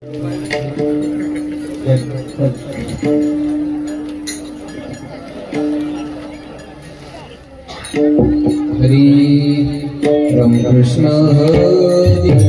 Hari Ram Krishna Hari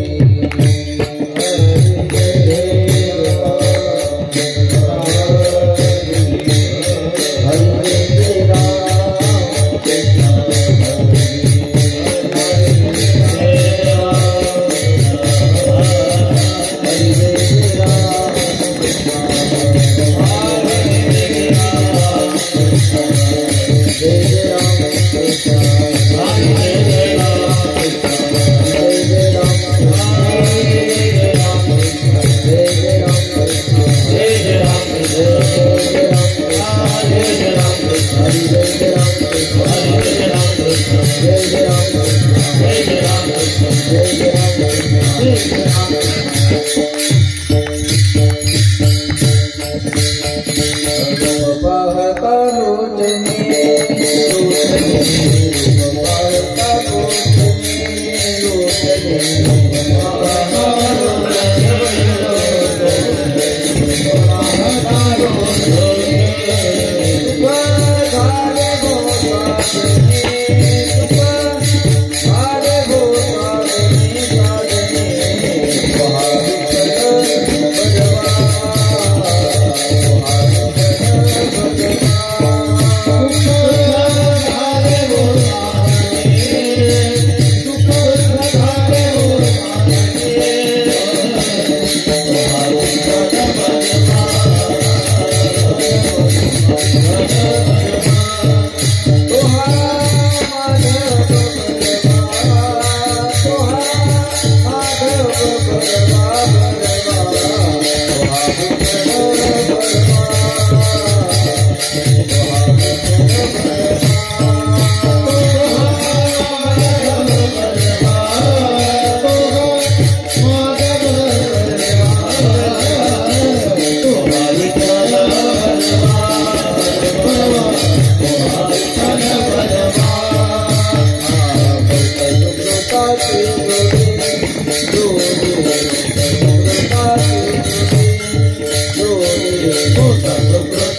Go,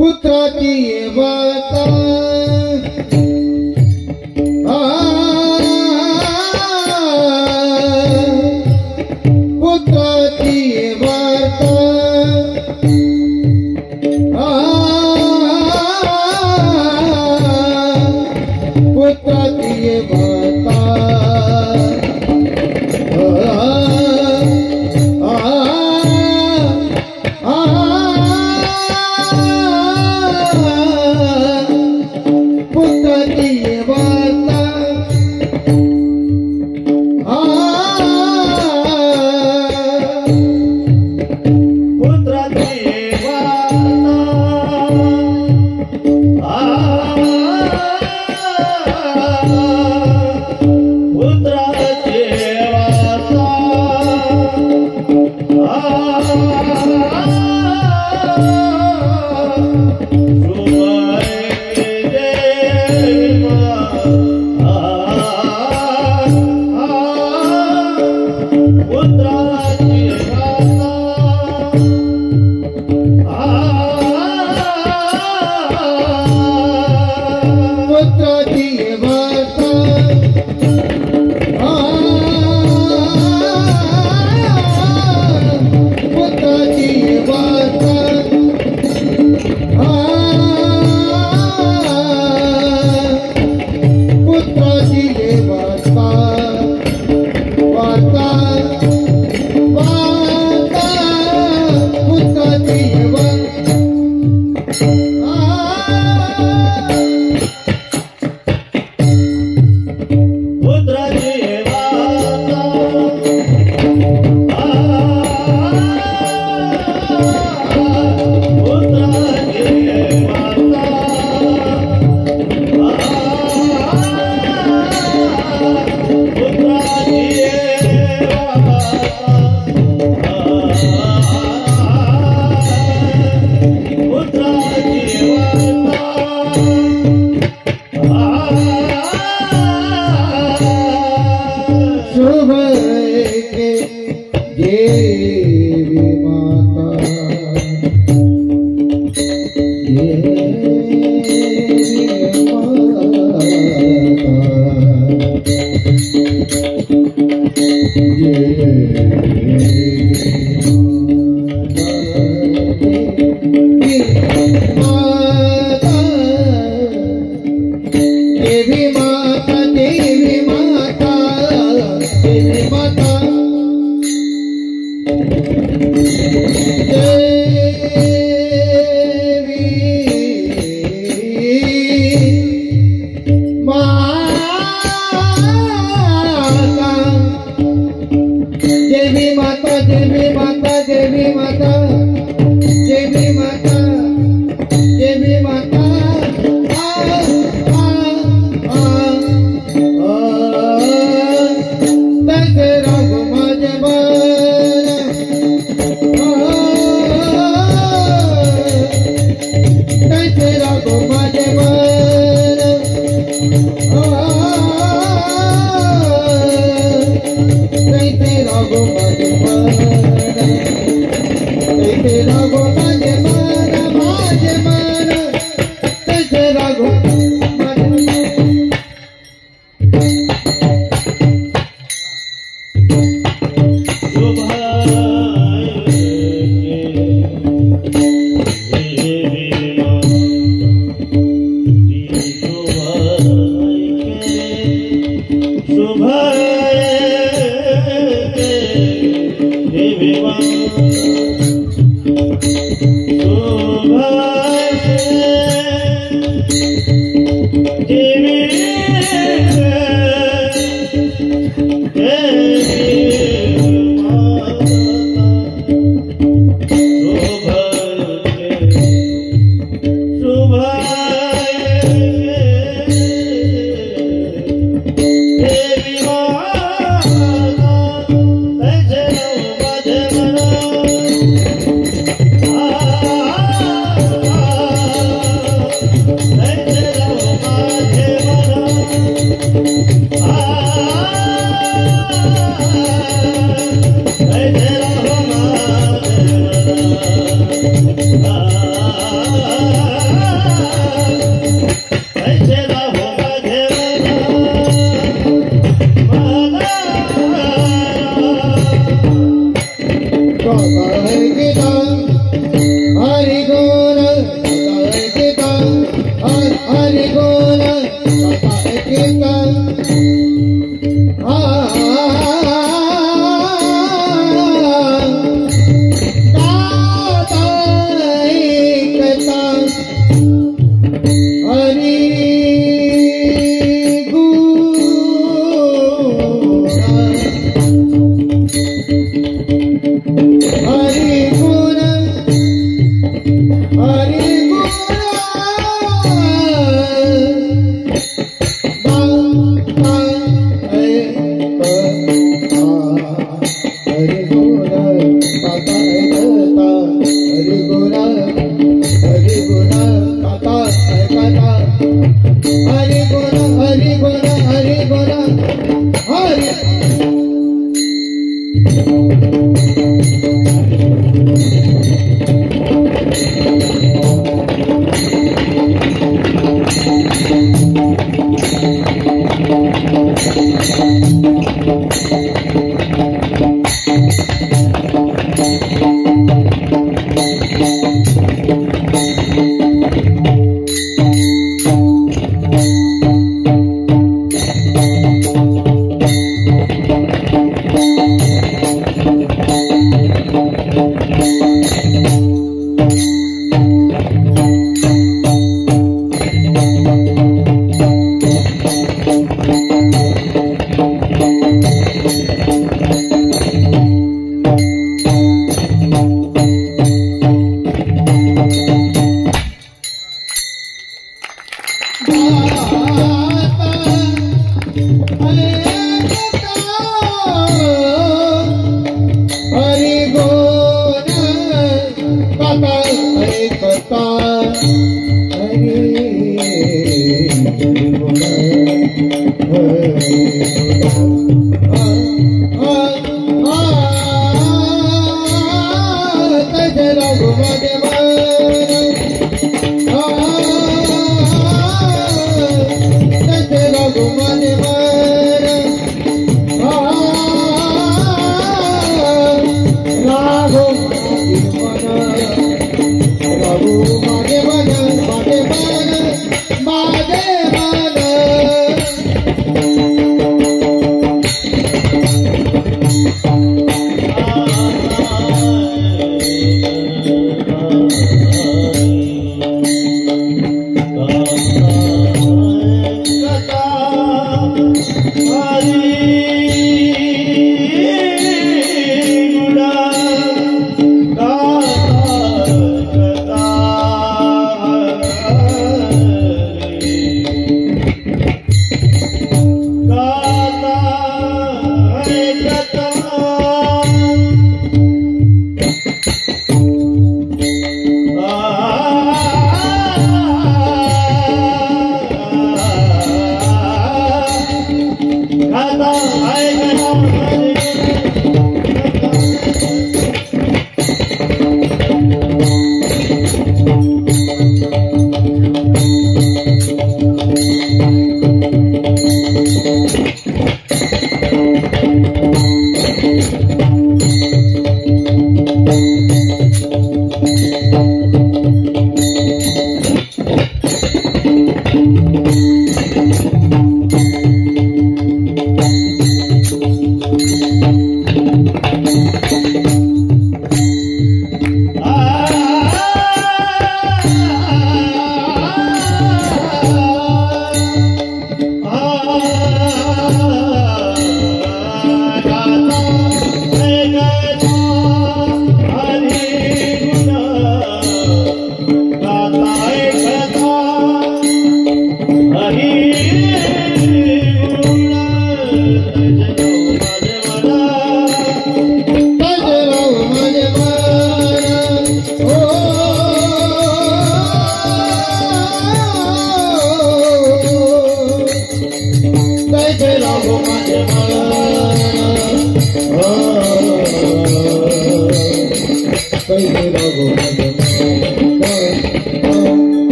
पुत्राची वार्ता पुत्राची वार्ता पुत्राची वार्ता Ah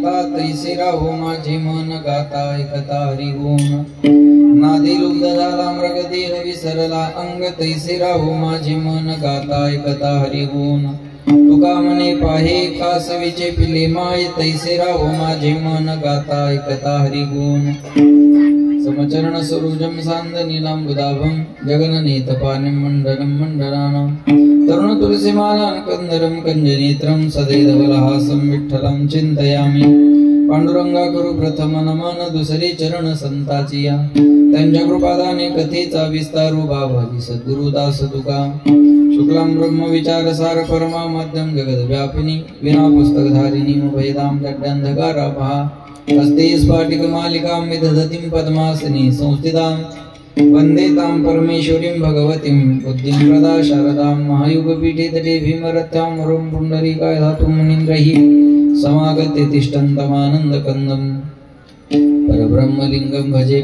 माता तैसे राहो माझे मन गाता ऐकता हरी गुण नादी लुब्ध झाला मृग देह विसरला अंग तैसे राहो माझे मन गाता ऐकता हरी गुण तुका मने पाहे कासवीचे पिले माय तैसे राहो माझे मन गाता ऐकता हरी गुण समचरण सरोजम सान्द नीलांबुदाभं जगननेतपानिं मंडलं मंडलानां तरुण तुलसीमालां कंदरं कंजनेत्रं सदैधवलहासं विठ्ठलं चिंतयामि पांडुरंगा करू प्रथम नमन दुसरे चरण संताची या त्यांच्या कृपादाने कथेचा विस्तारू भावाजी सद्गुरुदास तुका शुक्लां ब्रह्म विचार सार परमा मध्यम जगद व्यापिनी विना पुस्तकधारिणी मुभयदां जड्डंधकारापहा हस्ते स्फाटिक मालिकां विदधतीं पद्मासने संस्थितां वन्दे तां परमेश्वरीं भगवतीं बुद्धिं प्रदा शारदां महायुगपीठे तटे भीमरथ्यां वरुं पुण्डरीकाय धातुं मुनीन्द्रैः समागते तिष्ठन्तमानन्दकन्दं परब्रह्मलिङ्गं भजे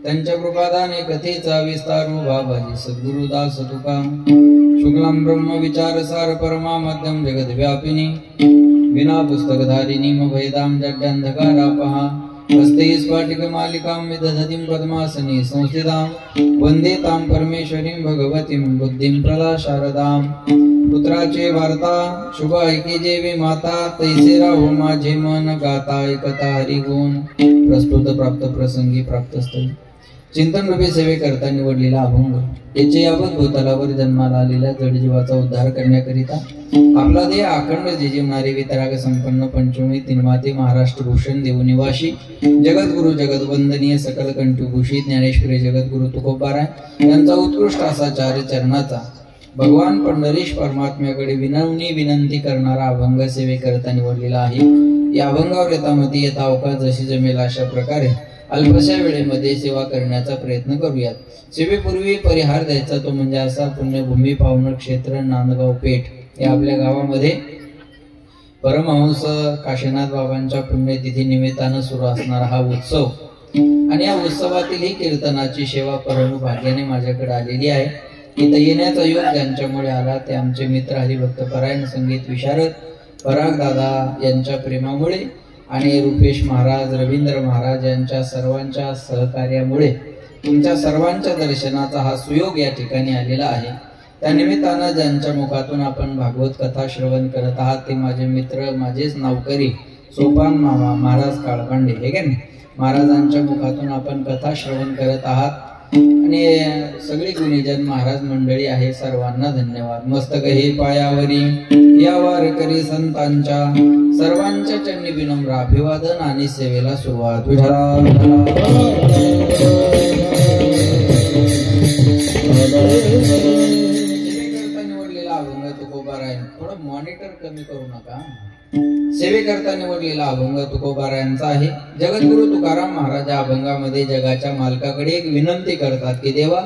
त्यांच्या कृपादाने कथेचा विस्तारू भावाजी सद्गुरुदास तुका शुक्लां ब्रह्म विचार सार परमा मध्यम जगद व्यापिनी विना पुस्तकधारिणी मुभयदां जड्डंधकारापहा हस्ते स्फाटिक मालिकां विदधतीं पद्मासने संस्थितां वन्दे तां परमेश्वरीं भगवतीं बुद्धिं प्रदा शारदां पुत्राचे वार्ता शुभ ऐके जेवी माता तैसे राहो माझे मन गाता ऐकता हरी गुण प्रस्तुत प्राप्त प्रसंगी प्राप्तस्थळी चिंतन रूपी सेवे करता निवडलेला अभंग याचे यावत भूतलावर जन्माला आलेल्या जडजीवाचा उद्धार करण्याकरिता आपला देह अखंड जिजीवणारे वितराग संपन्न पंचमी तिनमाते महाराष्ट्र भूषण देवनिवासी जगद्गुरु जगदवंदनीय सकल कंठभूषित ज्ञानेश्वरी जगद्गुरु तुकोबाराय यांचा उत्कृष्ट असा चार चरणाचा भगवान पंढरीश परमात्म्याकडे विनवणी विनंती करणारा अभंग सेवे करता निवडलेला आहे। या अभंगावर यथामती येता अवकाश जशी जमेल अशा प्रकारे अल्पशा वेळेमध्ये सेवा करण्याचा प्रयत्न करूयात। सेवेपूर्वी परिहार द्यायचा तो म्हणजे असा पुण्यभूमी पावन क्षेत्र नांदगाव पेठ या आपल्या गावामध्ये परमहंस काशीनाथ बाबांच्या पुण्यतिथी निमित्तानं सुरू असणारा हा उत्सव आणि या उत्सवातील ही कीर्तनाची सेवा परम भाग्याने माझ्याकडे आलेली आहे। इथं येण्याचा योग ज्यांच्यामुळे आला ते आमचे मित्र हरिभक्त परायण संगीत विशारद पराग दादा यांच्या प्रेमामुळे आणि रुपेश महाराज रवींद्र महाराज यांच्या सर्वांच्या सहकार्यामुळे तुमच्या सर्वांच्या दर्शनाचा हा सुयोग या ठिकाणी आलेला आहे। त्या निमित्तानं ज्यांच्या मुखातून आपण भागवत कथा श्रवण करत आहात ते माझे मित्र माझेच नावकरी सोपान मामा महाराज काळपांडे हे का नाही महाराजांच्या मुखातून आपण कथा श्रवण करत आहात आणि सगळी गुणीजन महाराज मंडळी आहे सर्वांना धन्यवाद। मस्तक हे पायावरी या वारकरी संतांच्या सर्वांच्या चरणी विनम्र अभिवादन आणि सेवेला सुरुवात। निवडलेला अभंग तुकोबाराय थोडं मॉनिटर कमी करू नका। सेवेकरता निवडलेला अभंग तुकोबारायांचा आहे। जगद्गुरु तुकाराम महाराज अभंगामध्ये जगाच्या मालकाकडे एक विनंती करतात की देवा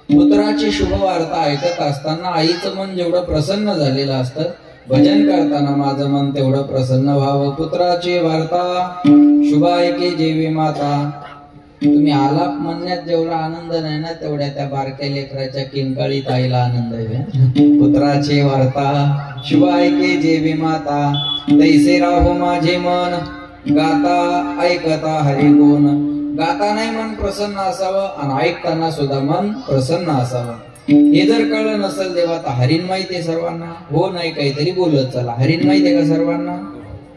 पुत्राची शुभ वार्ता ऐकत असताना आईचं मन जेवढं प्रसन्न झालेलं असतं भजन करताना माझं मन तेवढं प्रसन्न व्हावं. पुत्राची वार्ता शुभ ऐके जेवी माता. तुम्ही आलाप म्हणण्यात जेवढा आनंद नाही ना तेवढ्या त्या बारक्या लेकराच्या किंकाळीत आईला आनंद आहे. पुत्राची वार्ता शुभ ऐके जेवी माता. तैसे राहो माझे मन गाता ऐकता हरी गुण. गातानाही मन प्रसन्न असावं आणि ऐकताना सुद्धा मन प्रसन्न असावं. हे जर कळलं नसेल तेव्हा तर हरीण माहिती आहे सर्वांना. हो नाही काहीतरी बोलत चला. हरीण माहिती आहे का सर्वांना?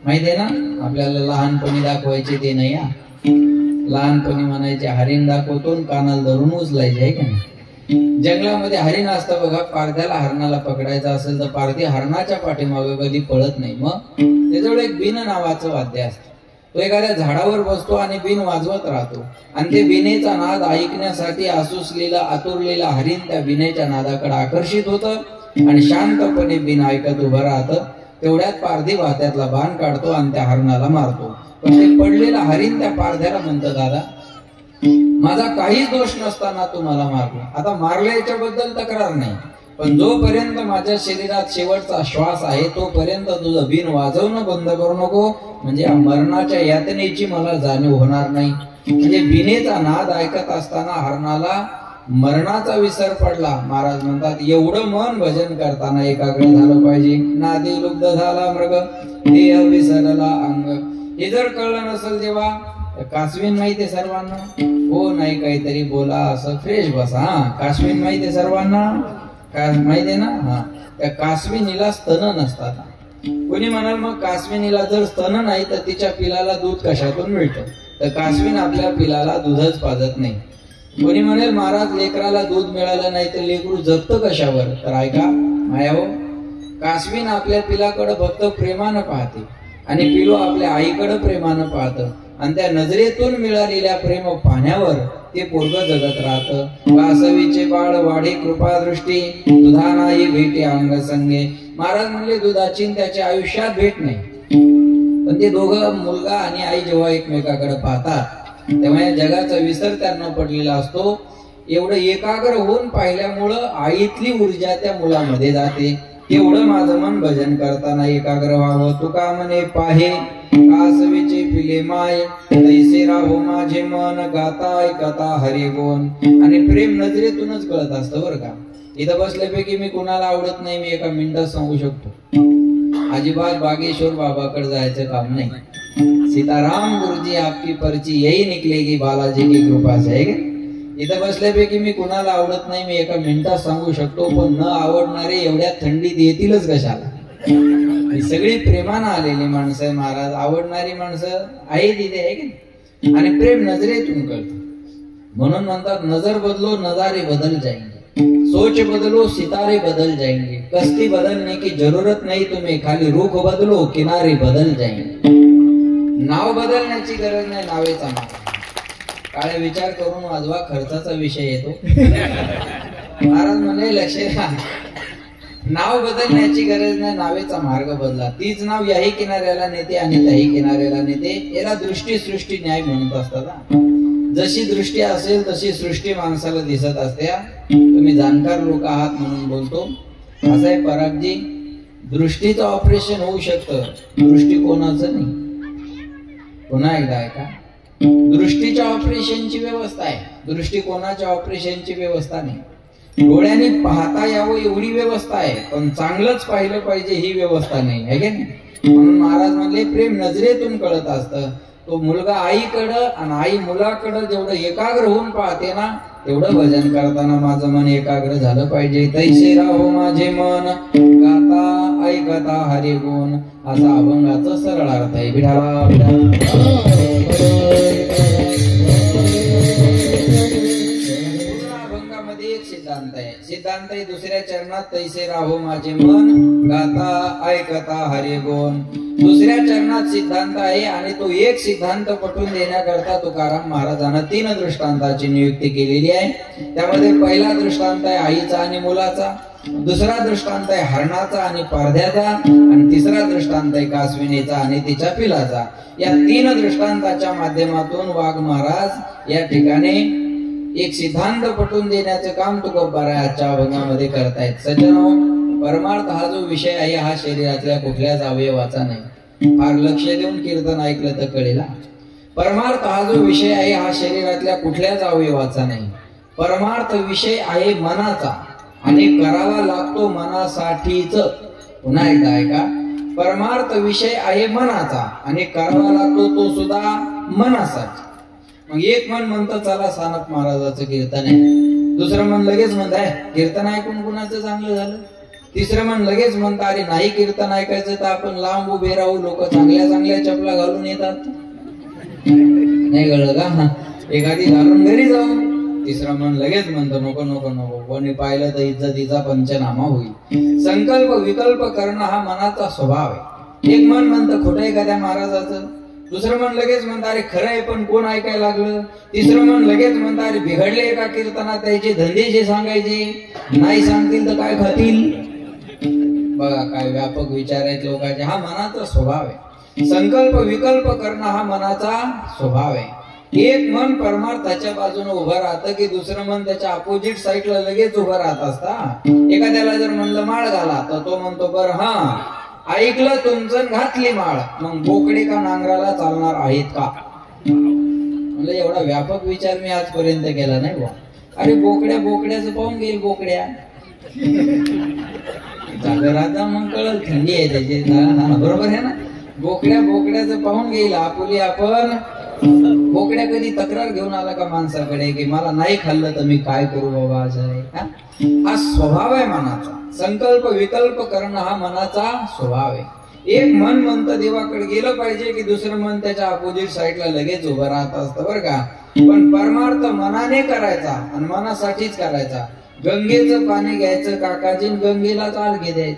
माहिती आहे ना. आपल्याला लहानपणी दाखवायचे ते नाही. लहानपणी म्हणायचे हरिण दाखवतो कानाला धरून उचलायचे आहे का नाही. जंगलामध्ये हरिण असतं बघा. पारध्याला हरणाला पकडायचं असेल तर पारधी हरणाच्या पाठीमागे कधी पळत नाही. मग त्याच्यावर एक बिन नावाचं वाद्य असतं. तो एखाद्या झाडावर बसतो आणि बिन वाजवत राहतो आणि ते बिनेचा नाद ऐकण्यासाठी आसुसलेला आतुरलेला हरिण त्या बिनेच्या नादाकडे आकर्षित होतं आणि शांतपणे बिन ऐकत उभं राहतं. तेवढ्यात पारधी वात्यातला बाण काढतो आणि त्या हरणाला मारतो. पण ते पडलेला हरिण त्या पारध्याला म्हणतं, दादा माझा काहीच दोष नसताना तू मला मारला. आता मारल्याच्या बद्दल तक्रार नाही, पण जोपर्यंत माझ्या शरीरात शेवटचा श्वास आहे तोपर्यंत तुझं बिन वाजवणं बंद करू नको, म्हणजे मरणाच्या यातनेची मला जाणीव होणार नाही. म्हणजे बिनेचा नाद ऐकत असताना हरणाला मरणाचा विसर पडला. महाराज म्हणतात एवढं मन भजन करताना एकाग्र झालं पाहिजे. नादी लुब्ध झाला मृग देह विसरला अंग. हे जर कळलं नसेल तेव्हा कासवीन माहिती सर्वांना. हो नाही काहीतरी बोला असं फ्रेश बसा. कासवीन माहिती सर्वांना. माहिती आहे ना. हा त्या कासविनीला स्तन नसतात. कोणी म्हणाल मग कासविनीला जर स्तन नाही तर तिच्या पिलाला दूध कशातून मिळतं? तर कासवीन आपल्या पिलाला दूधच पाजत नाही. कोणी म्हणेल महाराज लेकराला दूध मिळालं नाही तर लेकरू जगतं कशावर? तर ऐका माया हो, कासवीन आपल्या पिलाकडे फक्त प्रेमानं पाहते आणि पिलू आपल्या आईकडे प्रेमानं पाहतं आणि त्या नजरेतून मिळालेल्या प्रेम पाहण्यावर ते पोरग जगत राहतं. कासवीचे बाळ वाढे कृपा दृष्टी दुधा नाही भेटे अंग संगे. महाराज म्हणले दुधाची त्याच्या आयुष्यात भेट नाही, पण ते दोघं मुलगा आणि आई जेव्हा एकमेकाकडे पाहतात तेव्हा या जगाचा विसर त्यांना पडलेला असतो. एवढं एकाग्र होऊन पाहिल्यामुळं आईतली ऊर्जा त्या मुलामध्ये जाते. तेवढं माझं मन भजन करताना एकाग्र व्हावं. तुका म्हणे पाहे कासवीचे पिले माय तैसे राहो माझे मन गाता ऐकता हरी गुण. आणि प्रेम नजरेतूनच कळत असतं बरं का. इथं बसल्यापैकी मी कुणाला आवडत नाही मी एका मिनिटात सांगू शकतो. अजिबात बागेश्वर बाबाकडे जायचं काम नाही. सीताराम गुरुजी आपकी पर्ची यही निकलेगी बालाजी की कृपा से. इथं बसल्यापैकी मी कुणाला आवडत नाही मी एका मिनिटात सांगू शकतो. पण न आवडणारे एवढ्या थंडीत येतीलच कशाला? ही सगळी प्रेमानं आलेली माणसं आहे महाराज. आवडणारी माणसं आहे तिथे आहे की. आणि प्रेम नजरेतून कळतं. म्हणून म्हणतात नजर बदलो नजारे बदल जाएंगे, सोच बदलो सितारे बदल जाएंगे, कश्ती बदलने की जरूरत नहीं तुम्हें, खाली रुख बदलो किनारे बदल जाएंगे. नाव बदलण्याची गरज नाही, नावेचा मार्ग. काय विचार करून वाजवा, खर्चाचा विषय येतो. महाराज म्हणे लक्ष द्या, नाव बदलण्याची गरज नाही, नावेचा मार्ग बदला. तीच नाव याही किनाऱ्याला नेते आणि त्याही किनाऱ्याला नेते. याला दृष्टी सृष्टी न्याय म्हणत असतात. जशी दृष्टी असेल तशी सृष्टी माणसाला दिसत असते. तुम्ही जाणकार लोक आहात म्हणून बोलतो. असं आहे परागजी, दृष्टीचं ऑपरेशन होऊ शकतं, दृष्टिकोनाचं नाही. पुन्हा एकदा ऐका, दृष्टीच्या ऑपरेशनची व्यवस्था आहे, दृष्टिकोनाच्या ऑपरेशनची व्यवस्था नाही. डोळ्यांनी पाहता यावं एवढी व्यवस्था आहे, पण चांगलंच पाहिलं पाहिजे ही व्यवस्था नाही आहे की नाही. म्हणून महाराज म्हणले प्रेम नजरेतून कळत असतं. तो मुलगा आईकडं आणि आई मुलाकडं जेवढं एकाग्र होऊन पाहते ना तेवढं भजन करताना माझं मन एकाग्र झालं पाहिजे. तैसे राहो माझे मन गाता ऐकता हरी गुण, असा अभंगाचा सरळ अर्थ आहे. विठाला अभंगामध्ये एक सिद्धांत आहे. सिद्धांत आहे दुसऱ्या चरणात तैसे राहो माझे मन गाता ऐकता हरी गुण. दुसऱ्या चरणात सिद्धांत आहे आणि तो एक सिद्धांत पटवून देण्याकरता तुकाराम महाराजांना 3 दृष्टांताची नियुक्ती केलेली आहे. त्यामध्ये पहिला दृष्टांत आहे आईचा आणि मुलाचा, दुसरा दृष्टांत आहे हरणाचा आणि पारध्याचा, आणि तिसरा दृष्टांत आहे कासविनीचा आणि तिच्या पिलाचा. या 3 दृष्टांताच्या माध्यमातून वाघ महाराज या ठिकाणी एक सिद्धांत पटवून देण्याचं काम तुकोबाराच्या अभंगामध्ये करतायत. सज्जनो, परमार्थ हा जो विषय आहे हा शरीरातल्या कुठल्याच अवयवाचा नाही. फार लक्ष देऊन कीर्तन ऐकलं तर कळेल. परमार्थ हा जो विषय आहे हा शरीरातल्या कुठल्याच अवयवाचा नाही. परमार्थ विषय आहे मनाचा आणि करावा लागतो मनासाठीच. पुन्हा एकदा ऐका, परमार्थ विषय आहे मनाचा आणि करावा लागतो तो सुद्धा मनासाठी. मग एक मन म्हणतं चला सानप महाराजाचं कीर्तन आहे, दुसरं मन लगेच म्हणताय कीर्तन ऐकून कुणाचं चांगलं झालं, तिसरं मन लगेच म्हणतं अरे नाही कीर्तन ऐकायचं तर आपण लांब उभे राहू, लोक चांगल्या चांगल्या चपला घालून येतात. नाही कळलं का? एखादी घालून घरी जाऊ. तिसरं मन लगेच म्हणतो नको नको नको, कोणी पाहिलं तर इज्जतीचा पंचनामा होईल. संकल्प विकल्प करणं हा मनाचा स्वभाव आहे. एक मन म्हणतं खोटं आहे का त्या महाराजाचं, दुसरं मन लगेच म्हणतं अरे खरं आहे पण कोण ऐकायला लागलं, तिसरं मन लगेच म्हणतं अरे बिघडले का कीर्तनात, त्याचे धंदे जे सांगायचे नाही सांगतील तर काय खातील. बघा काय व्यापक विचार आहेत लोकांचे. हा मनाचा स्वभाव आहे. संकल्प विकल्प करणं हा मनाचा स्वभाव आहे. एक मन परमार्थाच्या बाजूने उभं राहतं की दुसरं मन त्याच्या अपोजिट साईडला लगेच उभं राहत असता. एखाद्याला जर म्हणलं माळ घाला तर तो म्हणतो बर हा ऐकलं तुमचं घातली माळ, मग बोकडे का नांगराला चालणार आहेत का. म्हणजे एवढा व्यापक विचार मी आजपर्यंत केला नाही बा. अरे बोकड्या बोकड्याचं पाहून घेईल, बोकड्या राहता मग कळल थंडी आहे त्याची. बरोबर आहे ना, बोकड्या बोकड्याचं पाहून घेईल. आपुली आपण बोकड्या कधी तक्रार घेऊन आला का माणसाकडे की मला नाही खाल्लं तर मी काय करू बाबा, असं आहे. हा स्वभाव आहे मनाचा. संकल्प विकल्प करणं हा मनाचा स्वभाव आहे. एक मन म्हणतं देवाकडे गेलं पाहिजे की दुसरं मन त्याच्या अपोजिट साईडला लगेच उभं राहत असतं बरं का. पण परमार्थ मनाने करायचा आणि मनासाठीच करायचा. गंगेचं पाणी घ्यायचं काकाजी, गंगेला चाल घे द्यायचं.